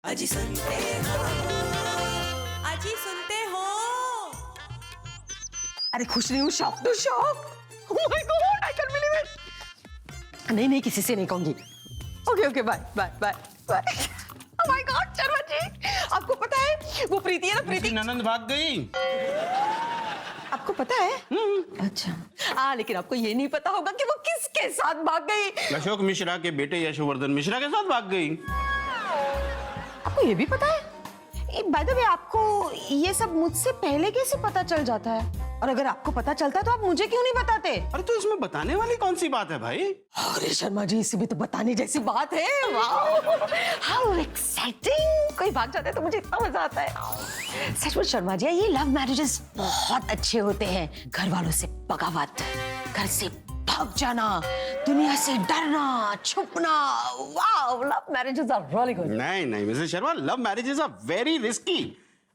अजी सुनते हो, अजी सुनते हो। अरे खुश नहीं हूँ, shock to shock. Oh my God, I can't believe it। नहीं नहीं, किसी से नहीं कहूंगी। Okay okay, bye bye bye bye. Oh my God, Sharma ji, आपको पता है वो प्रीति है ना, प्रीति ननंद भाग गई। आपको पता है? अच्छा हाँ, लेकिन आपको ये नहीं पता होगा कि वो किसके साथ भाग गई। अशोक मिश्रा के बेटे यशोवर्धन मिश्रा के साथ भाग गई। आपको ये भी पता है? बाय द वे, आपको ये सब मुझसे पहले कैसे पता चल जाता है? और अगर आपको पता चलता है तो आप मुझे क्यों नहीं बताते? अरे तो इसमें बताने वाली कौन सी बात है भाई? अरे शर्मा जी, इसमें तो बताने जैसी बात है। Wow, how exciting. कोई भाग जाता है तो मुझे इतना मजा आता है। सच में शर्मा जी, ये लव मैरिजेस बहुत अच्छे होते हैं। घर वालों से बगावत, घर से भाग जाना, दुनिया से डरना, छुपना। Wow, love marriages are really good. नहीं नहीं Mrs Sharma, love marriages are very risky.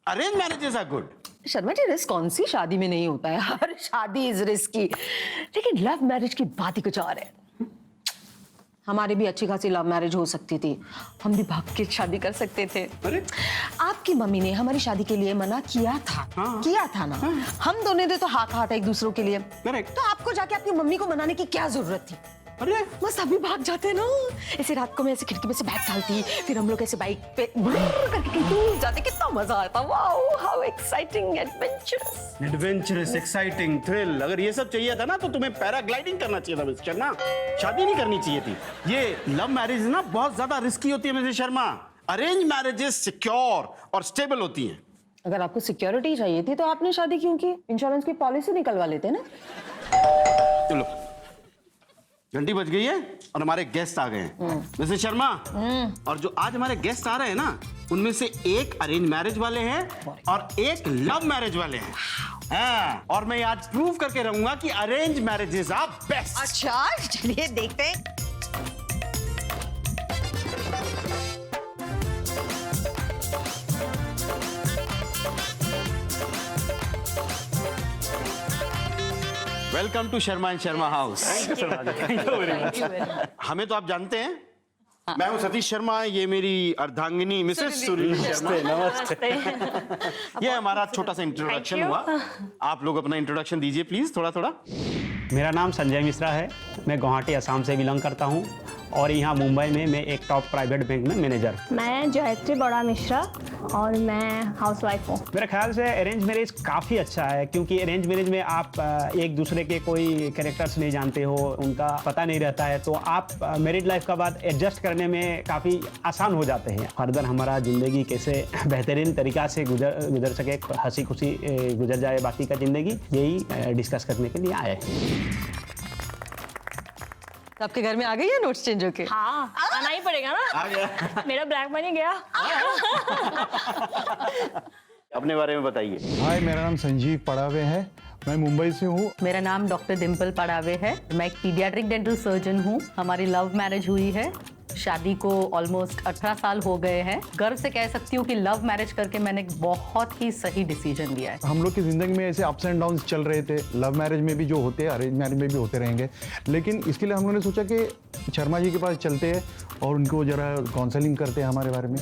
Arrange marriages are good. Sharma ji, risk कौन सी शादी में नहीं होता है? हर शादी इज रिस्की, लेकिन लव मैरिज की बात ही कुछ और है। हमारी भी अच्छी खासी लव मैरिज हो सकती थी, हम भी भाग के शादी कर सकते थे। अरे आपकी मम्मी ने हमारी शादी के लिए मना किया था। हाँ। किया था ना। हम दोनों ने तो हाँ कहा था एक दूसरों के लिए। करेक्ट। तो आपको जाके अपनी मम्मी को मनाने की क्या जरूरत थी? अरे बस अभी भाग जाते ना। ऐसे रात को मैं ऐसे खिड़की में से बैग डालती, फिर हम लोग ऐसे बाइक पे करके कहीं दूर जाते, कितना मजा आता। Wow, how exciting, adventurous. Adventurous, exciting, thrill. अगर ये सब चाहिए था ना तो तुम्हें पैराग्लाइडिंग करना चाहिए था मिसेस शर्मा, शादी नहीं करनी चाहिए थी। ये लव मैरिज ना बहुत ज्यादा रिस्की होती है Mrs Sharma. Arrange marriages secure और स्टेबल होती हैं। अगर आपको सिक्योरिटी चाहिए थी तो आपने शादी क्यों की? इंश्योरेंस की पॉलिसी निकलवा लेते ना। चलो, घंटी बज गई है और हमारे गेस्ट आ गए हैं मिसेस शर्मा। और जो आज हमारे गेस्ट आ रहे हैं ना, उनमें से एक अरेंज मैरिज वाले हैं और एक लव मैरिज वाले हैं। हाँ, और मैं आज प्रूव करके रहूंगा कि अरेंज मैरिजेस आर बेस्ट। अच्छा, चलिए देखते हैं। Welcome to Sharma and Sharma house. हमें तो आप जानते हैं, मैं हूं सतीश शर्मा, ये मेरी अर्धांगिनी मिसेस सुरीली शर्मा। नमस्ते। ये हमारा छोटा सा इंट्रोडक्शन हुआ। आप लोग अपना इंट्रोडक्शन दीजिए प्लीज, थोड़ा थोड़ा। मेरा नाम संजय मिश्रा है, मैं गुवाहाटी असम से बिलोंग करता हूँ और यहाँ मुंबई में मैं एक टॉप प्राइवेट बैंक में मैनेजर। मैं जयश्री बड़ा मिश्रा और मैं हाउसवाइफ हूँ। मेरे ख्याल से अरेंज मैरिज काफ़ी अच्छा है, क्योंकि अरेंज मैरिज में आप एक दूसरे के कोई कैरेक्टर्स नहीं जानते हो, उनका पता नहीं रहता है, तो आप मैरिड लाइफ का बाद एडजस्ट करने में काफ़ी आसान हो जाते हैं। फर्दर हमारा ज़िंदगी कैसे बेहतरीन तरीक़ा से गुजर सके, हंसी खुशी गुजर जाए बाकी का ज़िंदगी, यही डिस्कस करने के लिए आए हैं। आपके घर में आ गई है नोट्स चेंज होके? हाँ, आना ही पड़ेगा ना। आ गया। मेरा ब्लैक मनी गया। अपने बारे में बताइए। हाय, मेरा नाम संजीव पड़ावे है, मैं मुंबई से हूँ। मेरा नाम डॉक्टर डिम्पल पड़ावे है, मैं एक पीडियाट्रिक डेंटल सर्जन हूँ। हमारी लव मैरिज हुई है, शादी को ऑलमोस्ट 18 साल हो गए हैं। गर्व से कह सकती हूँ कि लव मैरिज करके मैंने एक बहुत ही सही डिसीजन लिया है। हम लोग की जिंदगी में ऐसे अप्स एंड डाउन्स चल रहे थे, लव मैरिज में भी जो होते हैं अरेंज मैरिज में भी होते रहेंगे, लेकिन इसके लिए हम लोगों ने सोचा कि शर्मा जी के पास चलते हैं और उनको जरा काउंसलिंग करते हैं हमारे बारे में।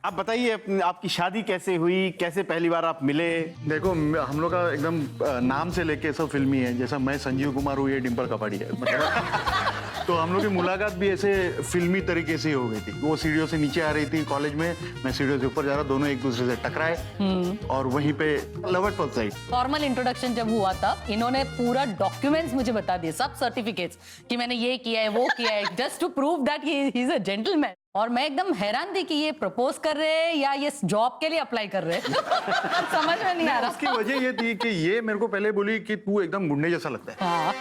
आप बताइए आपकी शादी कैसे हुई, कैसे पहली बार आप मिले? देखो, हम लोग का एकदम नाम से लेके सब फिल्मी है, जैसा मैं संजीव कुमार हूँ, ये डिम्पल कपाड़ी है, मतलब तो हम लोग की मुलाकात भी ऐसे फिल्मी तरीके से ही हो गई थी। वो सीढ़ियों से नीचे आ रही थी कॉलेज में, मैं सीढ़ियों से ऊपर जा रहा, दोनों एक दूसरे से टकराए और वहीं पे love at first sight. Formal introduction जब हुआ था, इन्होंने पूरा डॉक्यूमेंट्स मुझे बता दिए, सब सर्टिफिकेट्स, कि मैंने ये किया है, वो किया है, just to prove that he is a gentleman. और मैं एकदम हैरान थी कि ये प्रपोज कर रहे हैं या ये जॉब के लिए अप्लाई कर रहे हैं। समझ में नहीं आ रहा। उसकी वजह ये थी कि ये मेरे को पहले बोली कि तू एकदम गुंडे जैसा लगता है।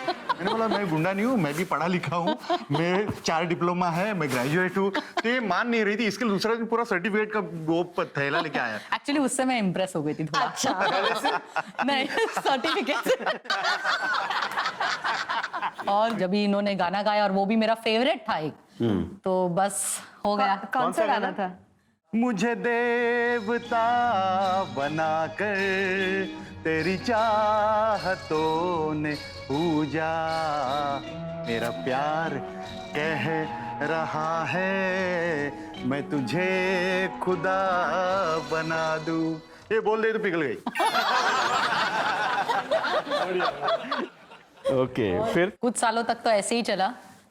मैंने बोला मैं गुंडा नहीं हूँ, मैं भी पढ़ा लिखा हूँ, मैं 4 डिप्लोमा है, मैं ग्रेजुएट हूँ। तो ये मान नहीं रही थी, इसके दूसरा दिन पूरा सर्टिफिकेट का वो थैला लेके आया। एक्चुअली उससे मैं इम्प्रेस हो गई थी थोड़ा। अच्छा। नहीं, सर्टिफिकेट। और जब इन्होंने गाना गाया और वो भी मेरा फेवरेट था एक, तो बस हो गया। कौन सा गाना था? मुझे देवता बनाकर तेरी चाहतों ने पूजा, मेरा प्यार कह रहा है, मैं तुझे खुदा बना दूं। ये बोल दे तो पिघल गई। ओके फिर कुछ सालों तक तो ऐसे ही चला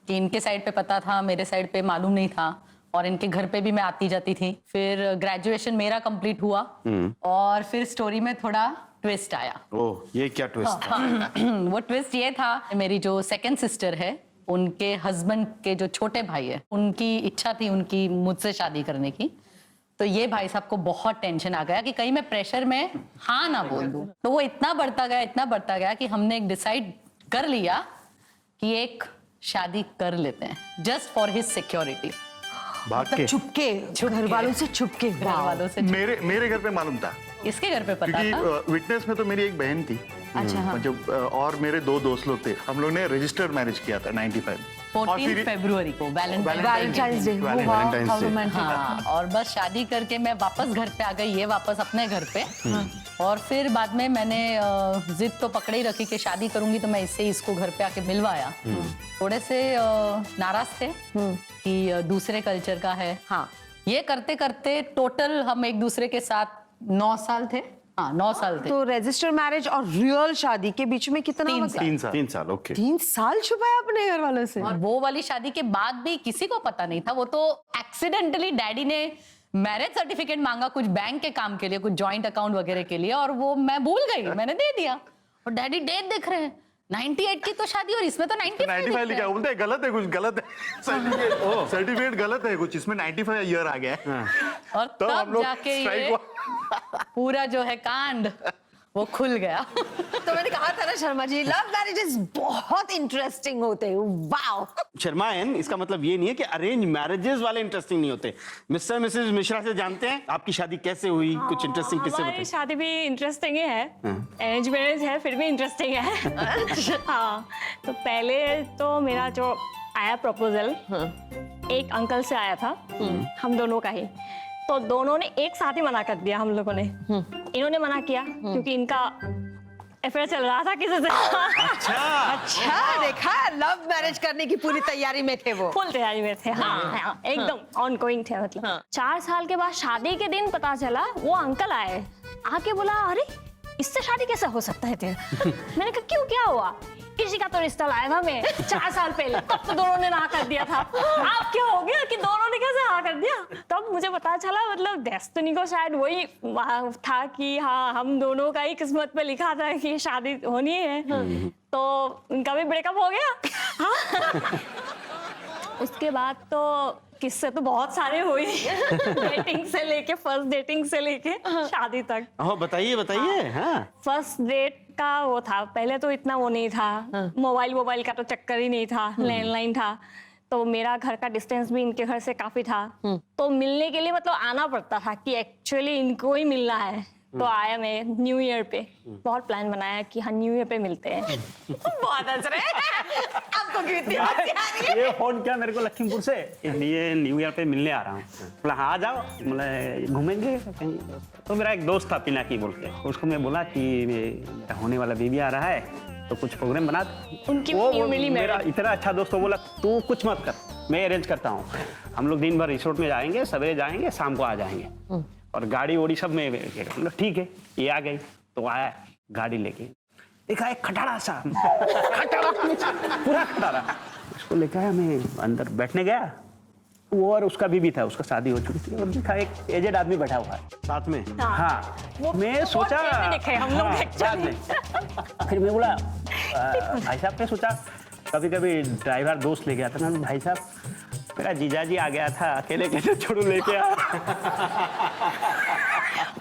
कि इनके साइड पे पता था, मेरे साइड पे मालूम नहीं था, और इनके घर पे भी मैं आती जाती थी। फिर ग्रेजुएशन मेरा कंप्लीट हुआ और फिर स्टोरी में थोड़ा ट्विस्ट आया। ओह ये क्या ट्विस्ट था? वो ट्विस्ट ये था, मेरी जो सेकंड सिस्टर है, उनके हस्बैंड के जो छोटे भाई है, उनकी इच्छा थी उनकी मुझसे शादी करने की। तो ये भाई साहब को बहुत टेंशन आ गया कि कहीं मैं प्रेशर में हाँ ना बोल दूं। तो वो इतना बढ़ता गया कि हमने एक डिसाइड कर लिया कि एक शादी कर लेते हैं, जस्ट फॉर हिज सिक्योरिटी। भाग के छुपके, घर वालों से छुपके। घर वालों से। मेरे घर पे मालूम था, इसके घर पे पता था। क्योंकि विटनेस में तो मेरी एक बहन थी। अच्छा, हाँ। जब और मेरे 2 दोस्त लोग थे, हम लोग ने रजिस्टर्ड मैरिज किया था 95 में। 14 फरवरी को वैलेंटाइंस डे। Valentine's Day। हाँ, और बस शादी करके मैं वापस घर पे आ गई, ये वापस अपने घर पे। और फिर बाद में मैंने जिद तो पकड़े ही रखी कि शादी करूंगी तो मैं इससे इसको घर पे आके मिलवाया। थोड़े से नाराज थे कि दूसरे कल्चर का है। हाँ, ये करते करते टोटल हम एक दूसरे के साथ 9 साल थे। हाँ, 9 साल थे। तो रजिस्टर मैरिज और रियल शादी के बीच में कितना 3 वक्त? साल। 3 साल ओके। 3 साल छुपाया अपने घर वालों से। और वो वाली शादी के बाद भी किसी को पता नहीं था। वो तो एक्सीडेंटली डैडी ने मैरिज सर्टिफिकेट मांगा कुछ बैंक के काम के लिए, कुछ जॉइंट अकाउंट वगैरह के लिए, और वो मैं भूल गई, मैंने दे दिया। और डैडी डेट देख रहे हैं 98 की तो शादी, और इसमें तो 95 लिखा है। बोलते हैं गलत है, कुछ गलत है, सर्टिफिकेट गलत है कुछ, इसमें 95 ईयर आ गया है। और तो हम तब लोग जाके ये strike पूरा जो है कांड वो खुल गया। तो मैंने कहा था ना शर्मा जी, लव मैरिजेस बहुत इंटरेस्टिंग होते हैं। वाओ। शर्मायन, इसका मतलब ये नहीं है कि अरेंज मैरिजेस वाले इंटरेस्टिंग नहीं होते। मिस्टर मिसेस मिश्रा से जानते हैं आपकी शादी कैसे हुई, कुछ इंटरेस्टिंग किस्से हमारी बताइए। शादी भी इंटरेस्टिंग ही है, अरेंज मैरिज है फिर भी इंटरेस्टिंग है। हाँ, तो पहले तो मेरा जो आया प्रपोजल एक अंकल से आया था, हम दोनों का ही। तो दोनों ने एक साथ ही मना कर दिया हम लोगों ने। इन्होंने मना किया क्योंकि इनका अफेयर चल रहा था किसी से। अच्छा, देखा, लव मैरिज करने की पूरी तैयारी में थे वो। फुल तैयारी में थे। हाँ, एकदम ऑन गोइंग थे। मतलब 4 साल के बाद शादी के दिन पता चला, वो अंकल आए, आके बोला अरे इससे शादी कैसे हो सकता है तेरा? मैंने कहा क्यों, क्या हुआ? किसी का तो रिश्ता लाया था मैं 4 साल पहले, तब तो दोनों ने ना कर दिया था। आप क्या हो गया कि दोनों ने कैसे हाँ कर दिया? तब मुझे पता चला मतलब डेस्टिनी को शायद वही था कि हाँ हम दोनों का ही किस्मत पे लिखा था कि शादी होनी है। तो उनका भी ब्रेकअप हो गया। हाँ। उसके बाद तो किस्से तो बहुत सारे हुए। डेटिंग से लेके, फर्स्ट डेटिंग से लेके शादी तक। बताइए। हाँ। फर्स्ट डेट का वो था, पहले तो इतना वो नहीं था, मोबाइल का तो चक्कर ही नहीं था, लैंडलाइन था। तो मेरा घर का डिस्टेंस भी इनके घर से काफी था, तो मिलने के लिए मतलब आना पड़ता था कि एक्चुअली इनको ही मिलना है। तो आया मैं न्यू ईयर पे, बहुत प्लान बनाया कि हाँ न्यू ईयर पे मिलते हैं। बहुत हंस रहे हैं। आपको कितनी हंसी आ रही है? ये फोन किया मेरे को लखीमपुर से, इसलिए न्यू ईयर पे मिलने आ रहा हूँ। बोला हाँ आ जाओ, बोले घूमेंगे कहीं। तो मेरा एक दोस्त था पिनाकी बोल के, उसको मैं बोला कि मेरा होने वाला बेबी आ रहा है तो कुछ प्रोग्राम बना। उनकी वो मिली मेरा इतना अच्छा दोस्त, बोला तू कुछ मत कर, मैं अरेंज करता हूँ। हम लोग दिन भर रिसोर्ट में जाएंगे, सवेरे जाएंगे, शाम को आ जाएंगे, और गाड़ी वोड़ी सब में। मतलब ठीक है, ये आ गई। तो आया गाड़ी लेके, देखा एक खटारा सा, खटारा पूरा खटारा, उसको लेकर आया। मैं अंदर बैठने गया, वो और उसका बीबी था, उसका शादी हो चुकी थी, और देखा एक एजेड आदमी बैठा हुआ है साथ में। हाँ, वो मैं सोचा हम लोग बाद में। फिर मैं बोला भाई साहब, ने सोचा कभी कभी ड्राइवर दोस्त ले गया था ना, भाई साहब मेरा जीजाजी आ गया था, अकेले कैसे छोड़ू लेके आ।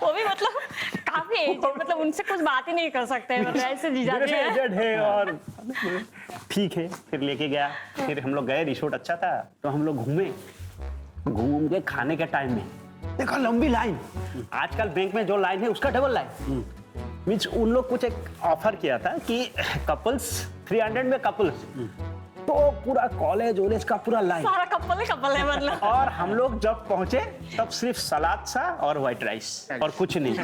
वो भी मतलब काफी एज, मतलब उनसे कुछ बात ही नहीं कर सकते, मतलब ऐसे जीजाजी हैं। एजेड है। और ठीक है, फिर लेके गया, फिर हम लोग गए, रिसोर्ट अच्छा था, तो हम लोग घूम के खाने के टाइम में देखा लंबी लाइन। आजकल बैंक में जो लाइन है उसका डबल लाइन। मीन्स उन लोग कुछ एक ऑफर किया था कि कपल्स 300 में कपल्स, तो पूरा कॉलेज का पूरा लाइन, सारा कपल है मतलब। और हम लोग जब पहुंचे तब सिर्फ सलाद सा और व्हाइट राइस और कुछ नहीं।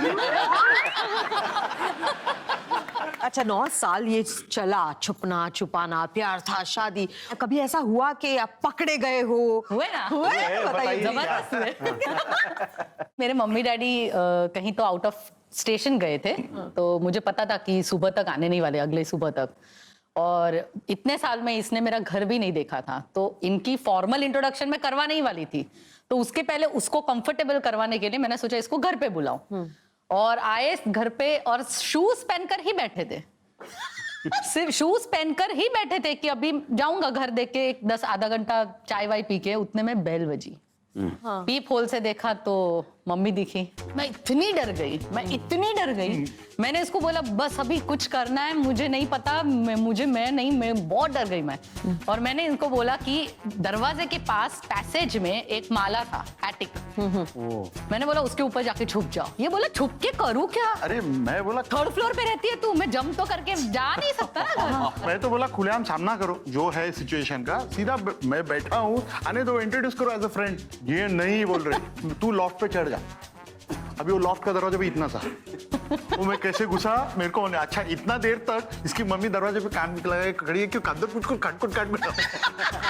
अच्छा 9 साल ये चला, छुपना छुपाना, प्यार था, शादी, कभी ऐसा हुआ कि आप पकड़े गए हो? हुए ना? हुए? बताइए। जबरदस्त हुए। मेरे मम्मी डैडी कहीं तो आउट ऑफ स्टेशन गए थे, तो मुझे पता था कि सुबह तक आने नहीं वाले, अगले सुबह तक। और इतने साल में इसने मेरा घर भी नहीं देखा था, तो इनकी फॉर्मल इंट्रोडक्शन में करवा नहीं वाली थी। तो उसके पहले उसको कंफर्टेबल करवाने के लिए मैंने सोचा इसको घर पे बुलाऊं। और आए घर पे और शूज पहनकर ही बैठे थे। सिर्फ शूज पहनकर ही बैठे थे कि अभी जाऊंगा घर देख के 10 आधा घंटा चाय वाय पी के, उतने में बेल बजी। पीप होल से देखा तो मम्मी दिखी। मैं इतनी डर गई, मैंने इसको बोला बस अभी कुछ करना है, मुझे नहीं पता, मैं बहुत डर गई मैं। और मैंने इनको बोला कि दरवाजे के पास पैसेज में एक माला था, एटिक। मैंने बोला उसके ऊपर जाके छुप जाओ। ये बोला छुप के करूँ क्या? अरे मैं बोला 3rd फ्लोर पे रहती है तू, मैं जंप तो करके जा नहीं सकता ना घर। मैं तो बोला खुलेआम सामना करो जो है सिचुएशन का, सीधा मैं बैठा हूँ, आने दो, इंट्रोड्यूस करो एज अ फ्रेंड। ये नहीं बोल रहे, तू लॉफ्ट पे चढ़ जा। अभी वो लॉफ्ट का दरवाजा भी इतना सा, वो मैं कैसे घुसा मेरे को नहीं। अच्छा इतना देर तक इसकी मम्मी दरवाजे पे कान लगा खड़ी है, क्यों अंदर कुछ काट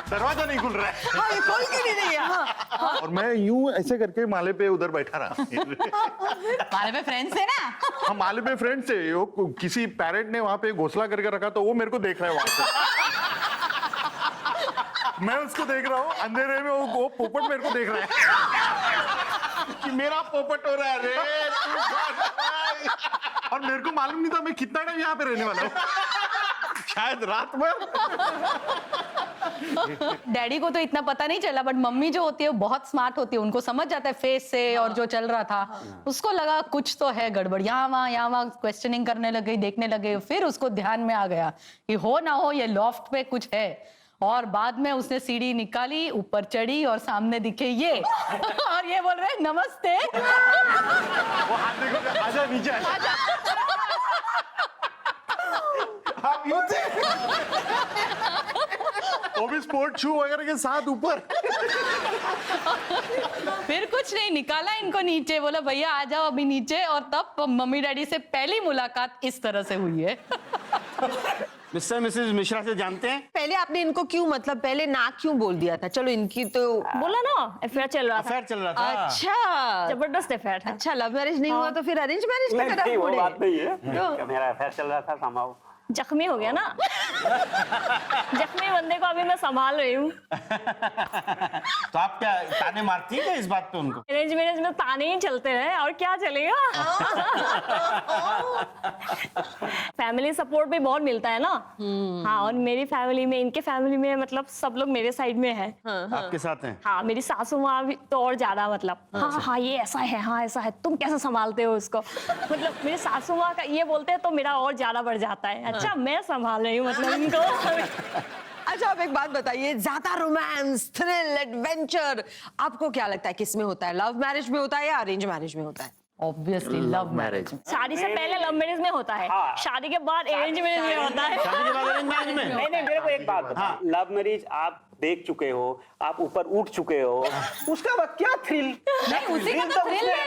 दरवाजा नहीं खुल रहा है। हाँ, ये खोल के नहीं रही है। हाँ। और मैं यूं ऐसे करके माले पे उधर बैठा रहा। माले पे फ्रेंड्स है ना। हम माले पे फ्रेंड थे, वो किसी पैरेट ने वहां पे घोंसला करके रखा, तो वो मेरे को देख रहा है वहां से। मैं उसको देख रहा हूँ अंधेरे में, वो पोपट मेरे को देख रहा है कि मेरा पोपट हो रहा है रे। और मेरे को मालूम नहीं था मैं कितना टाइम यहाँ पे रहने वाला हूँ, शायद रात भर। डैडी को तो इतना पता नहीं चला, बट मम्मी जो होती है वो बहुत स्मार्ट होती है, उनको समझ जाता है फेस से और जो चल रहा था। उसको लगा कुछ तो है गड़बड़, यहाँ वहाँ क्वेश्चनिंग करने लगे, देखने लगे। फिर उसको ध्यान में आ गया कि हो ना हो ये लॉफ्ट पे कुछ है। और बाद में उसने सीढ़ी निकाली, ऊपर चढ़ी और सामने दिखे ये। और ये बोल रहे नमस्ते। वो हाथ देखो, आजा नीचे आजा। आप यूं थे, वो भी स्पोर्ट शू वगैरह के साथ ऊपर। फिर कुछ नहीं, निकाला इनको नीचे, बोला भैया आ जाओ अभी नीचे। और तब मम्मी डैडी से पहली मुलाकात इस तरह से हुई है। मिस्टर मिसेस मिश्रा से जानते हैं? पहले आपने इनको क्यों, मतलब पहले ना क्यों बोल दिया था? चलो इनकी तो बोला ना अफेयर चल रहा था। अफेयर चल रहा था। अच्छा, जबरदस्त अफेयर था। अच्छा लव मैरिज नहीं हुआ तो फिर अरेंज मैरिज में नहीं, कदम वो मुड़े? बात नहीं है। मेरा अफेयर चल रहा था समाओ। जख्मी हो गया ना। जख्मी बंदे को अभी मैं संभाल रही हूँ। तो आप क्या ताने मारती हैं इस बात पे उनको? अरेंज मैरिज में ताने ही चलते रहे और क्या चलेगा। फैमिली सपोर्ट भी बहुत मिलता है ना। हाँ, और मेरी फैमिली में, इनके फैमिली में मतलब सब लोग मेरे साइड में है। आपके साथ हैं? हाँ, मेरी सासू माँ भी तो और ज्यादा, मतलब हाँ हाँ ये ऐसा है, हाँ ऐसा है, तुम कैसे संभालते हो उसको। मतलब मेरी सासू माँ का ये बोलते हैं तो मेरा और ज्यादा बढ़ जाता है। अच्छा मैं संभाल रही हूँ मतलब इनको। अच्छा आप एक बात बताइए, ज्यादा रोमांस, थ्रिल, एडवेंचर आपको क्या लगता है किस में होता है? लव मैरिज में होता है या अरेंज मैरिज में होता है? Obviously love marriage. शादी से पहले लव मैरिज में होता है, शादी के बाद अरेंज मैरिज में होता है। शादी के बाद अरेंज मैरिज में? नहीं, मेरे को एक बात बता, लव मैरिज आप देख चुके हो, आप ऊपर उठ चुके हो, उसका बाद क्या थ्रिल? नहीं, उसी का तो थ्रिल है।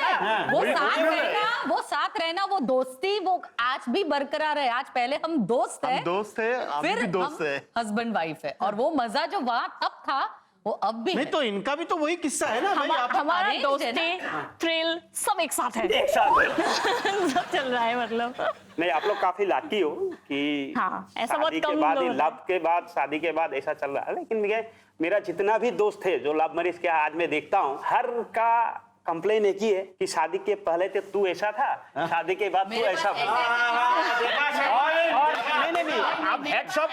वो साथ रहना, वो दोस्ती, वो आज भी बरकरार है। आज पहले हम दोस्त हैं, दोस्त है, आप फिर भी दोस्त है। हस्बैंड वाइफ है। और वो मजा जो वहां तब था वो अब भी नहीं है। तो इनका भी तो वही किस्सा है ना भाई। आप हमारा arrange है दोस्ती, थ्रिल सब एक साथ है। एक साथ है। सब चल रहा है मतलब। नहीं, आप लोग काफी लाकी हो कि हाँ, ऐसा बहुत शादी के कम बाद, लोग लव के बाद, शादी के बाद ऐसा चल रहा है। लेकिन मेरा जितना भी दोस्त है जो लव मैरिज के आज मैं देखता हूँ, हर का कंप्लेन एक ही है कि शादी के पहले तो तू ऐसा था, शादी के बाद तू ऐसा नहीं, आप हेड्स अप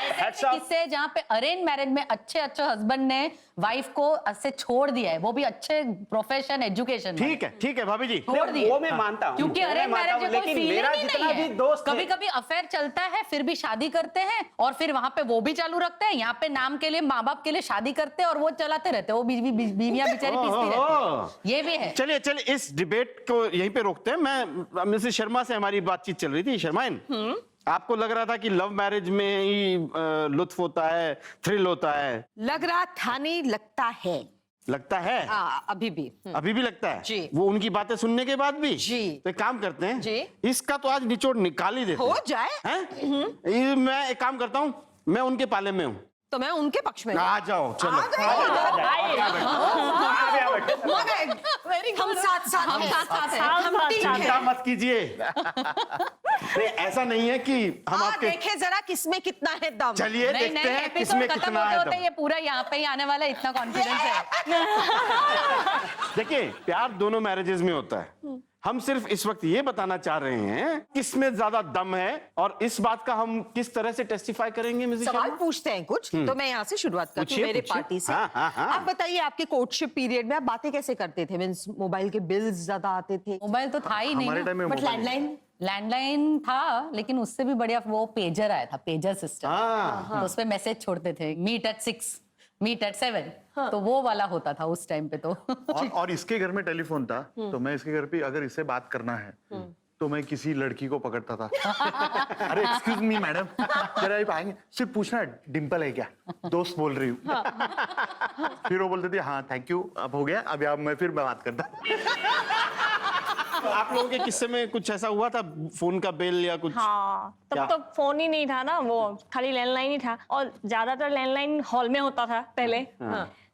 किससे जहाँ पे अरेंज मैरिज में अच्छे हस्बैंड ने वाइफ को ऐसे छोड़ दिया है, वो भी अच्छे प्रोफेशन एजुकेशन। ठीक है भाभी जी, छोड़ दिए। वो मैं मानता हूँ, क्योंकि अरेंज मैरिज में कोई फीलिंग ही नहीं है। कभी कभी अफेयर चलता है, फिर भी शादी करते हैं और फिर वहां पे वो भी चालू रखते हैं, यहाँ पे नाम के लिए, माँ बाप के लिए शादी करते हैं और वो चलाते रहते हैं। वो बीवियां बेचारी पिसती रहती है। ये भी है। चलिए इस डिबेट को यहीं पे रोकते हैं। मैं मिसेस शर्मा से हमारी बातचीत चल रही थी। शर्माइन, आपको लग रहा था कि लव मैरिज में ही लुत्फ होता है, थ्रिल होता है? लग रहा था नहीं, लगता है। लगता है? अभी भी। अभी भी लगता है? जी। वो उनकी बातें सुनने के बाद भी? जी। तो एक काम करते हैं, जी। इसका तो आज निचोड़ निकाल ही देते हो हैं। जाए। हैं? मैं एक काम करता हूँ, मैं उनके पाले में हूँ। तो मैं उनके पक्ष में हूँ। आ जाओ, चलो। आ जाइए। वेरी हम साथ साथ हैं। हम टीम चिंता हैं। मत कीजिए। नहीं, ऐसा नहीं है कि हम आपके। देखे जरा किसमें कितना है दम। चलिए नहीं देखते हैं एपिसोड किसमें खत्म कितना होते है होते दम। ये पूरा यहाँ पे ही आने वाला है, इतना कॉन्फिडेंस है। देखिए, प्यार दोनों मैरिजेस में होता है। हम सिर्फ इस वक्त ये बताना चाह रहे हैं किसमें ज्यादा दम है, और इस बात का हम किस तरह से टेस्टिफाई करेंगे। मिसेस सवाल शर्मा? पूछते हैं कुछ, तो मैं यहाँ से शुरुआत करती हूँ पूछिए, मेरे पूछिए। पार्टी से। हाँ, हाँ, हाँ। आप बताइए, आपके कोर्टशिप पीरियड में आप बातें कैसे करते थे? मीन्स मोबाइल के बिल्स ज्यादा आते थे? मोबाइल तो था ही नहीं हमारे ना। टाइम में बट मोबाइल लैंडलाइन? लैंडलाइन था, लेकिन उससे भी बढ़िया वो पेजर आया था, पेजर सिस्टम। हाँ। तो उस पे मैसेज छोड़ते थे, मीट एट 6, मीट एट 7। तो वो वाला होता था उस टाइम पे तो। और इसके घर में टेलीफोन था, तो मैं इसके घर पे अगर इससे बात करना है तो मैं किसी लड़की को पकड़ता था। अरे एक्सक्यूज मी मैडम, जरा आप आएंगे? सिर्फ पूछना डिंपल है क्या, दोस्त बोल रही हूँ। फिर वो बोलते थे हाँ थैंक यू, अब हो गया, अब आप मैं फिर बात करता। आप लोगों के किस्से में कुछ ऐसा हुआ था, फोन का बिल या कुछ? हाँ, क्या? तब तो फोन ही नहीं था ना, वो खाली लैंडलाइन ही था, और ज्यादातर लैंडलाइन हॉल में होता था पहले।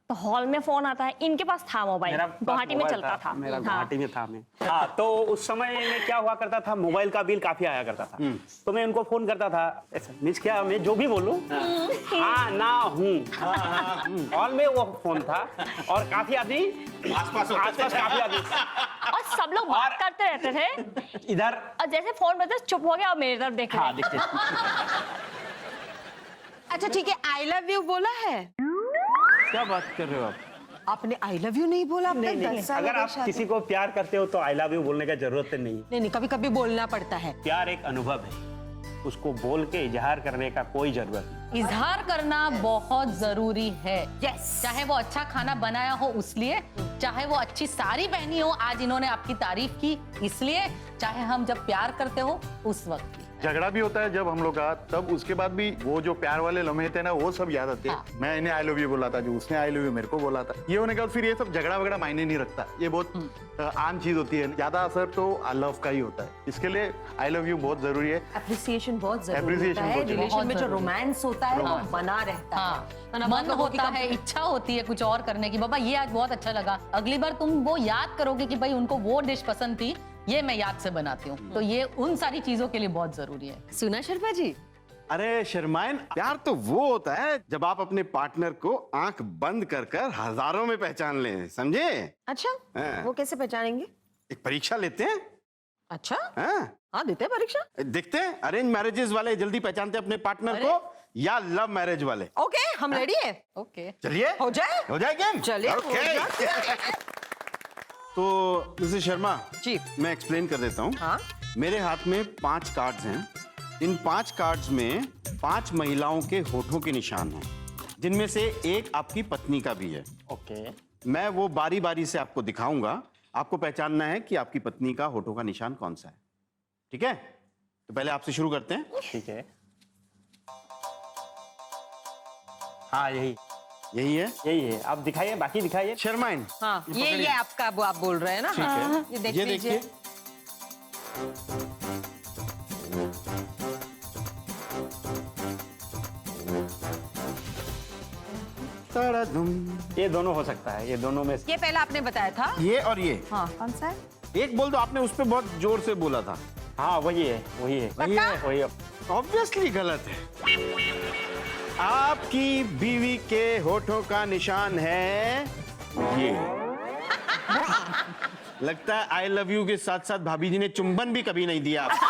तो हॉल में फोन आता है, इनके पास था मोबाइल, मेरा पास गुवाहाटी में मोबाइल चलता था। मेरा हाँ। गुवाहाटी में था मैं। हाँ, तो उस समय में क्या हुआ करता था, मोबाइल का बिल काफी आया करता था। तो मैं उनको फोन करता था, ऐसा मीन्स क्या, मैं जो भी बोलूं हाँ ना हूँ, हॉल में वो फोन था, और काफी आदमी आसपास काफी आदमी और सब लोग बात करते रहते थे, इधर। और जैसे फोन बजता चुप हो गया और मेरी तरफ देख रहे हाँ, हैं। देखते। अच्छा ठीक है, आई लव यू बोला है? क्या बात कर रहे हो आप? आपने आई लव यू नहीं बोला? नहीं, नहीं, अगर आप किसी को प्यार करते हो तो आई लव यू बोलने का जरूरत नहीं। नहीं, कभी कभी बोलना पड़ता है। प्यार एक अनुभव है, उसको बोल के इजहार करने का कोई जरूरत नहीं। इजहार करना बहुत जरूरी है। यस। चाहे वो अच्छा खाना बनाया हो उसलिए, चाहे वो अच्छी साड़ी पहनी हो, आज इन्होंने आपकी तारीफ की इसलिए, चाहे हम जब प्यार करते हो उस वक्त भी। झगड़ा भी होता है जब हम लोग का, तब उसके बाद भी वो जो प्यार वाले लम्हे थे ना, वो सब याद आते हैं। हाँ। मैं इन्हें आई लव यू बोला था, जो उसने आई लव यू मेरे को बोला था, ये होने के बाद फिर ये सब झगड़ा वगड़ा मायने नहीं रखता। ये बहुत आम चीज होती है, ज्यादा असर तो लव का ही होता है। इसके लिए आई लव यू बहुत जरूरी है। अप्रिसिएशन बहुत जरूरी Appreciation होता है। बहुत जरूरी। रिलेशन में जो बहुत रोमांस होता है वो बना रहता है। हाँ, मन होता है, इच्छा होती है कुछ और करने की, बाबा ये आज बहुत अच्छा लगा, अगली बार तुम वो याद करोगे कि भाई उनको वो डिश पसंद थी, ये मैं याद से बनाती हूँ। तो ये उन सारी चीजों के लिए बहुत जरूरी है। सुना शर्मा जी? अरे शर्माइन, प्यार तो वो होता है जब आप अपने पार्टनर को आंख बंद कर कर हजारों में पहचान लें, समझे? अच्छा, हाँ। वो कैसे पहचानेंगे? एक परीक्षा लेते हैं। अच्छा, हाँ, हाँ देते हैं परीक्षा। देखते हैं अरेंज मैरिजेस वाले जल्दी पहचानते हैं अपने पार्टनर अरे। को या लव मैरिज वाले। ओके, हम रेडी है। ओके, चलिए, हो जाए? हो जाए गेम। चलिए, हो ओके। जाए। तो मिसेस शर्मा जी। मैं एक्सप्लेन कर देता हूँ। हाँ। मेरे हाथ में 5 कार्ड्स हैं। इन 5 कार्ड्स में 5 महिलाओं के होठों के निशान हैं, जिनमें से एक आपकी पत्नी का भी है। ओके, मैं वो बारी बारी से आपको दिखाऊंगा, आपको पहचानना है कि आपकी पत्नी का होठों का निशान कौन सा है। ठीक है? तो पहले आपसे शुरू करते हैं। ठीक है। हाँ, यही है। यही है। आप दिखाइए, बाकी दिखाइए। शर्माइन। हाँ, ये आपका वो आप बोल रहे हैं ना? ठीक है। हाँ, ये देख लीजिए। देखिए। तड़ादुम। ये दोनों हो सकता है, ये दोनों में। ये पहले आपने बताया था। ये और ये। हाँ, कौन सा है? एक बोल दो, आपने उस पे बहुत जोर से बोला था। हाँ, वही है, वही है, वही है। वही है। ऑब्वियसली गलत है। आपकी बीवी के होठों का निशान है ये। लगता है आई लव यू के साथ साथ भाभी जी ने चुंबन भी कभी नहीं दिया आपको।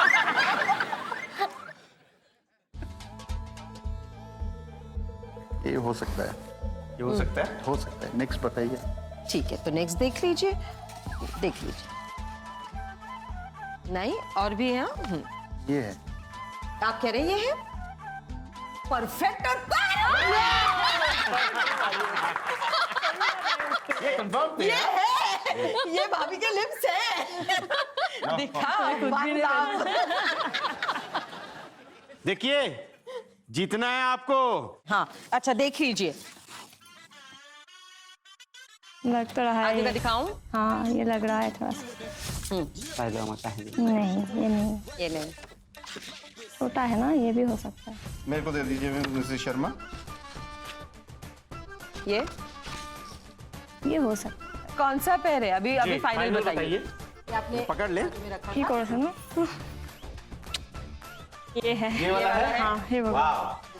ये हो सकता है, ये हो सकता है। हो सकता है। नेक्स्ट बताइए। ठीक है, तो नेक्स्ट देख लीजिए, देख लीजिए। नहीं, और भी है। ये है। आप कह रहे हैं ये है परफेक्ट और ये कंफर्म ये है, ये भाभी के लिप्स है। दिखा बात। देखिए, जीतना है आपको। हाँ, अच्छा देख लीजिए। लग तो रहा आगे का है। दिखाऊं? हाँ ये लग रहा है थोड़ा सा। पायजामा चाहिए। नहीं ये नहीं, ये नहीं। छोटा है ना, ये भी हो सकता है। मेरे को दे दीजिए मिसेस शर्मा। ये हो सकता है। कौन सा पैर है? अभी अभी फाइनल बताइए। ये आपने पकड़ ले। ये कौन सा ना? ये है। ये वाला है? हाँ ये वाला।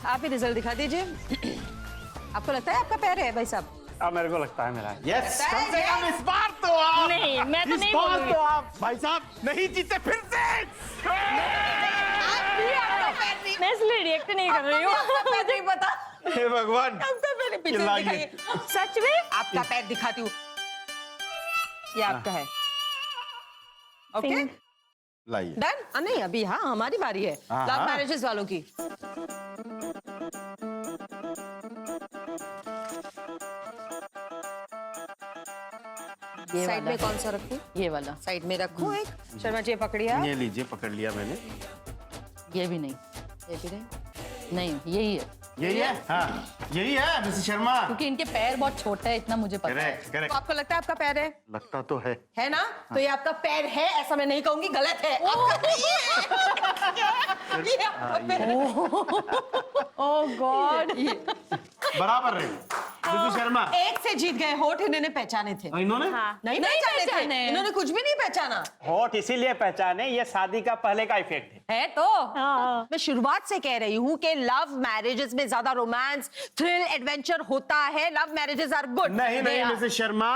आप ही रिजल्ट दिखा दीजिए। आपको लगता है आपका पैर है भाई साहब? अब मेरे को लगता है मेरा। यस, कम से कम इस बार तो आप, नहीं मैं तो इस नहीं बार बोलूंगी। तो आप भाई साहब नहीं जीते फिर से। मैं इसलिए रिएक्ट नहीं कर रही हूँ। पैर नहीं पता। हे भगवान, आपका पैर पीछे चिल्लाइए। दिखाइए। सच में? आपका पैर दिखाती हूँ। ये आपका है। ओके लाइए। डन? नहीं अभी हाँ हमारी बारी है हाँ, लव हाँ। मैरिजेस वालों की। ये साइड वाला। में कौन सा रखूं? ये वाला। साइड में रखूं एक? शर्मा जी पकड़िए आप। ये लीजिए, पकड़ लिया मैंने। ये भी नहीं। ये भी नहीं। नहीं यही है, यही है? हाँ, यही है मिसेस शर्मा। क्योंकि इनके पैर बहुत छोटे हैं, इतना मुझे पता है। करेक्ट, तो करेक्ट। आपको लगता है आपका पैर है? लगता तो है ना? तो ये आपका पैर है ऐसा मैं नहीं कहूंगी, गलत है। आपका नहीं है। ये आपका पैर है। ओह गॉड। बराबर रहे मिसेस शर्मा। एक से जीत गए, होठ इन्होंने पहचाने थे। और इन्होंने नहीं नहीं पहचाने पहचाने। थे, इन्होंने कुछ भी नहीं पहचाना। होठ इसीलिए पहचाने, ये शादी का पहले का इफेक्ट है। तो हाँ मैं शुरुआत से कह रही हूँ कि लव मैरिजेस में ज्यादा रोमांस, थ्रिल, एडवेंचर होता है। Love marriages are good. नहीं नहीं मिसेस शर्मा,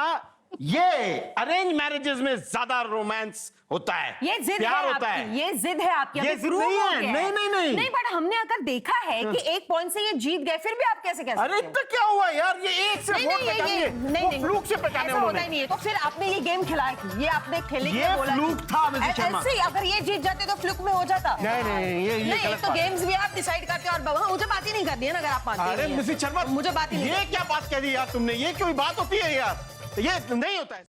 ये अरेंज मैरिजेस में ज्यादा रोमांस होता है, ये जिद प्यार है होता आपकी, है। ये जिद है आपकी। ये अभी जिद prove नहीं हो है, गया नहीं, नहीं, नहीं। नहीं बट हमने अगर देखा है कि एक पॉइंट से ये जीत गए, फिर भी आप कैसे कह सकते अरे हैं? तो क्या हुआ यार, ये एक से नहीं वोट नहीं पहचानिए, ये वो नहीं फ्लूक से पहचाने ऐसा होता ही उन्होंने। नहीं है। तो फिर आपने ये गेम खिलाया क्यों? ये आपने खेलने के ये लिए बोला फ्लूक क्यों? था मिसेस शर्मा। ऐसे ही अगर ये जीत जाते तो फ्लूक में हो जाता। नहीं नहीं ये नहीं गलत तो बात है। गेम्स भी आप डिसाइड करते हैं और मुझे बात ही नहीं करनी है ना, अगर आप मानते अरे नहीं हैं। मिसेस शर्मा, मुझे बात ही नहीं ये क्या बात कह दी यार तुमने, ये कोई बात होती है यार, ये नहीं होता है।